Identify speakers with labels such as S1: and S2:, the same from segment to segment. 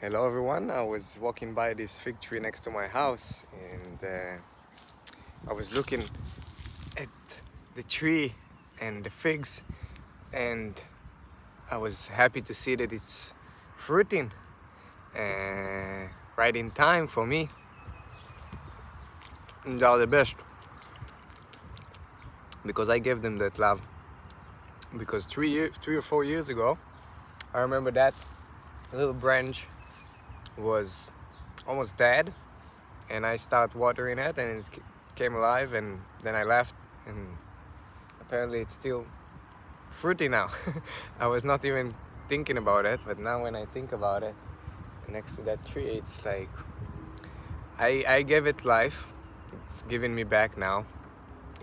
S1: Hello everyone, I was walking by this fig tree next to my house and I was looking at the tree and the figs, and I was happy to see that it's fruiting right in time for me. And they are the best because I gave them that love. Because 3 or 4 years ago, I remember that little branch was almost dead, and I started watering it and it came alive, and then I left, and apparently it's still fruity now. I was not even thinking about it, but now when I think about it, next to that tree, it's like I gave it life. It's giving me back now.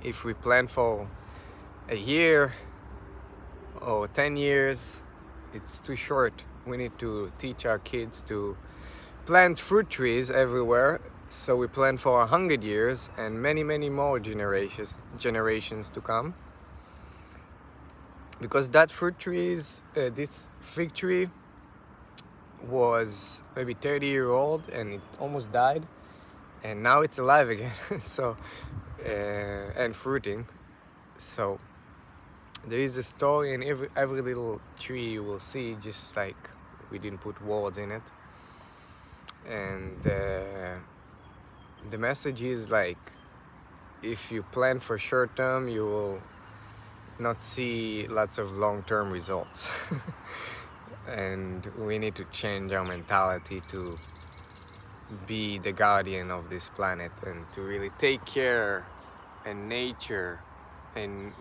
S1: If we plan for a year or 10 years, it's too short. We need to teach our kids to plant fruit trees everywhere, so we plan for 100 years and many more generations to come. Because that fruit tree this fig tree was maybe 30-year-old and it almost died, and now it's alive again. So and fruiting. So there is a story in every little tree you will see, just like we didn't put words in it. And the message is like, if you plan for short term, you will not see lots of long-term results. And we need to change our mentality to be the guardian of this planet and to really take care and nature and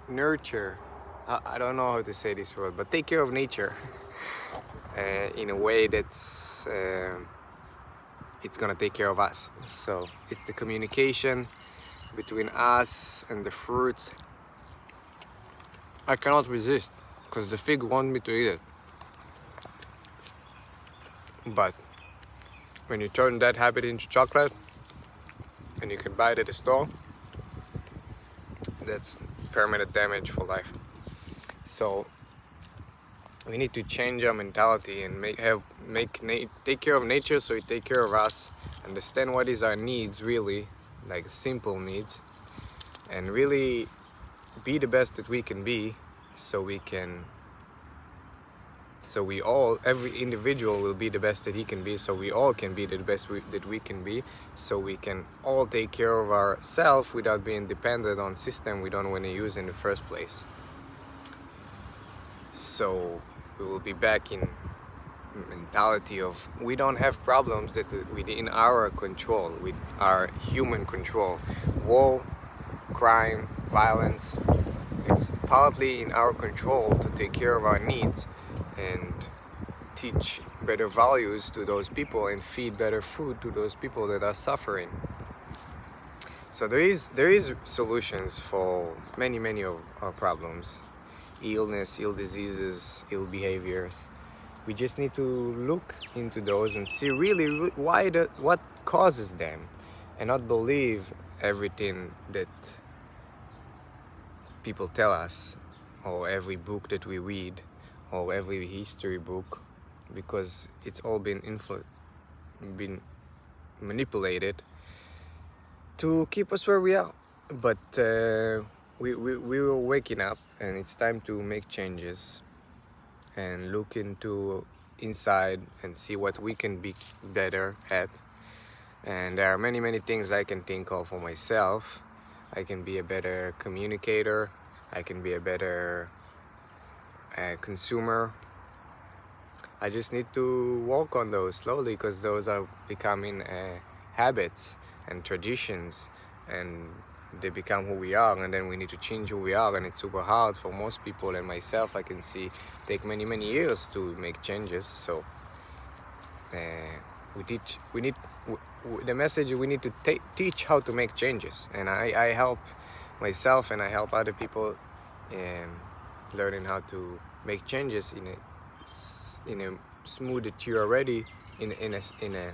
S1: nurture. I don't know how to say this word, but take care of nature in a way that's it's gonna take care of us. So it's the communication between us and the fruits. I cannot resist because the fig wants me to eat it. But when you turn that habit into chocolate and you can buy it at the store, that's permanent damage for life. So we need to change our mentality and take care of nature, so we take care of us, understand what is our needs, really, like simple needs, and really be the best that we can be, every individual will be the best that he can be, so we all can be the best that we can be, so we can all take care of ourselves without being dependent on system we don't want to use in the first place. So we will be back in mentality of we don't have problems that within our control, with our human control. War, crime, violence, it's partly in our control to take care of our needs and teach better values to those people and feed better food to those people that are suffering. So there is solutions for many of our problems. Illness, ill diseases, ill behaviors. We just need to look into those and see really what causes them, and not believe everything that people tell us, or every book that we read, or every history book, because it's all been manipulated to keep us where we are. But we were waking up, and it's time to make changes and look inside and see what we can be better at. And there are many things I can think of for myself. I can be a better communicator. I can be a better consumer. I just need to work on those slowly, because those are becoming habits and traditions, and they become who we are, and then we need to change who we are, and it's super hard for most people, and myself I can see take many years to make changes. So the message, we need to teach how to make changes, and I help myself and I help other people learning how to make changes in a smooth that you are ready, in a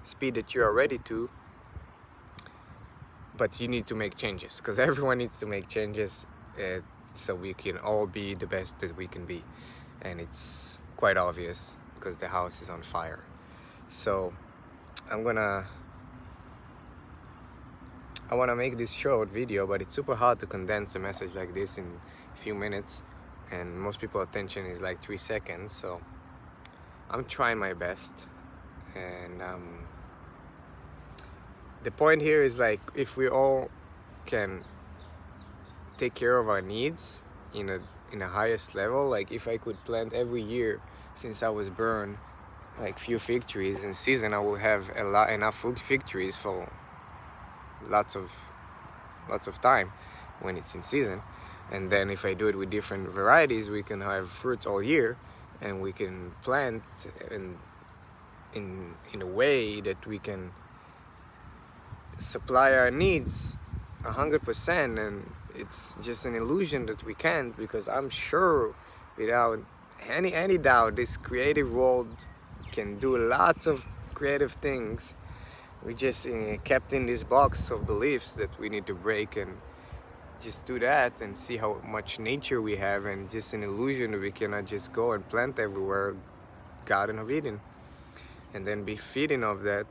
S1: speed that you are ready to. But you need to make changes, because everyone needs to make changes, so we can all be the best that we can be. And it's quite obvious because the house is on fire. So I want to make this short video, but it's super hard to condense a message like this in a few minutes, and most people's attention is like 3 seconds. So I'm trying my best, and the point here is like, if we all can take care of our needs in a highest level, like if I could plant every year since I was born like few fig trees in season, I will have enough fig trees for lots of time when it's in season. And then if I do it with different varieties, we can have fruits all year, and we can plant in a way that we can supply our needs 100%. And it's just an illusion that we can't, because I'm sure without any doubt this creative world can do lots of creative things. We just kept in this box of beliefs that we need to break, and just do that and see how much nature we have, and just an illusion that we cannot just go and plant everywhere Garden of Eden and then be feeding of that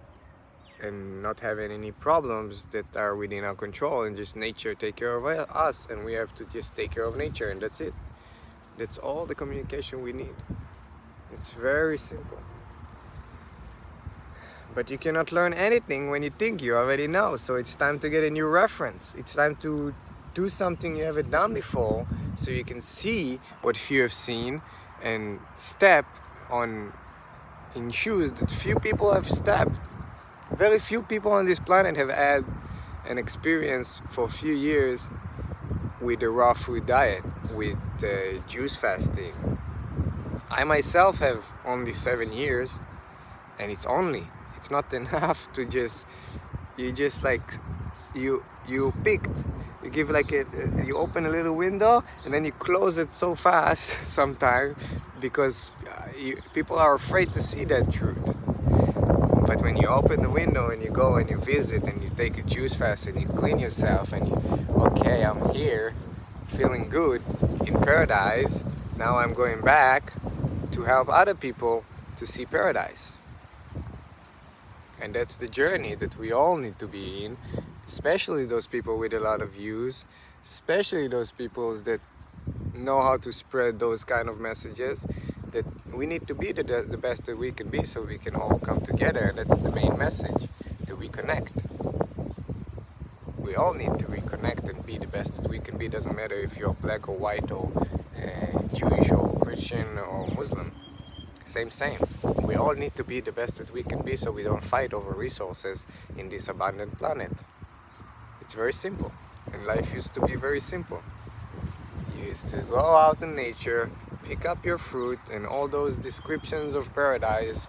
S1: and not having any problems that are within our control, and just nature take care of us, and we have to just take care of nature, and that's it. That's all the communication we need. It's very simple. But you cannot learn anything when you think you already know. So it's time to get a new reference. It's time to do something you haven't done before, so you can see what few have seen and step in shoes that few people have stepped. Very few people on this planet have had an experience for a few years with a raw food diet, with juice fasting. I myself have only 7 years, and it's not enough to you picked. You give like you open a little window and then you close it so fast sometimes, because people are afraid to see that truth. But when you open the window and you go and you visit and you take a juice fast and you clean yourself and okay, I'm here feeling good in paradise, now I'm going back to help other people to see paradise. And that's the journey that we all need to be in, especially those people with a lot of views, especially those people that know how to spread those kind of messages, that we need to be the best that we can be, so we can all come together. And that's the main message, to reconnect. We all need to reconnect and be the best that we can be. Doesn't matter if you're black or white or Jewish or Christian or Muslim. Same. We all need to be the best that we can be, so we don't fight over resources in this abundant planet. It's very simple, and life used to be very simple. You used to go out in nature, pick up your fruit, and all those descriptions of paradise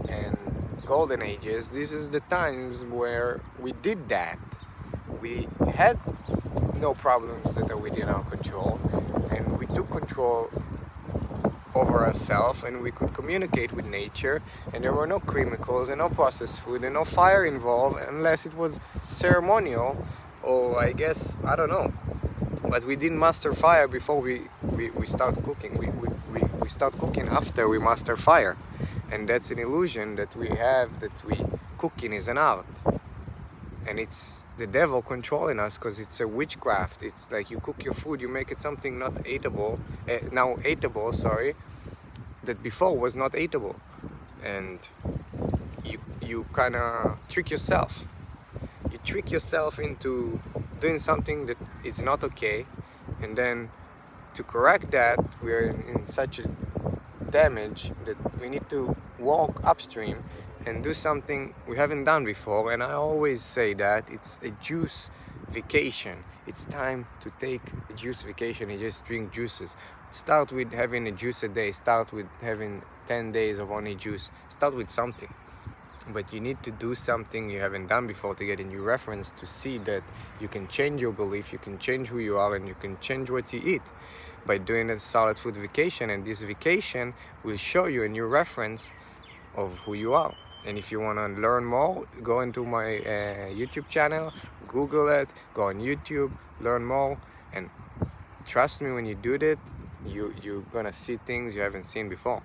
S1: and golden ages. This is the times where we did that. We had no problems that are within our control, and we took control over ourselves, and we could communicate with nature, and there were no chemicals and no processed food and no fire involved, unless it was ceremonial, or I don't know. But we didn't master fire before we start cooking. We start cooking after we master fire, and that's an illusion that we have, that cooking is an art, and it's the devil controlling us, because it's a witchcraft. It's like you cook your food, you make it something not eatable, now eatable, that before was not eatable, and you kind of trick yourself. You trick yourself into doing something that is not okay, and then to correct that, we're in such a damage that we need to walk upstream and do something we haven't done before. And I always say that it's a juice vacation. It's time to take a juice vacation and just drink juices. Start with having a juice a day. Start with having 10 days of only juice. Start with something. But you need to do something you haven't done before to get a new reference, to see that you can change your belief, you can change who you are, and you can change what you eat by doing a solid food vacation. And this vacation will show you a new reference of who you are. And if you want to learn more, go into my YouTube channel, Google it, go on YouTube, learn more, and trust me, when you do that, you're gonna see things you haven't seen before.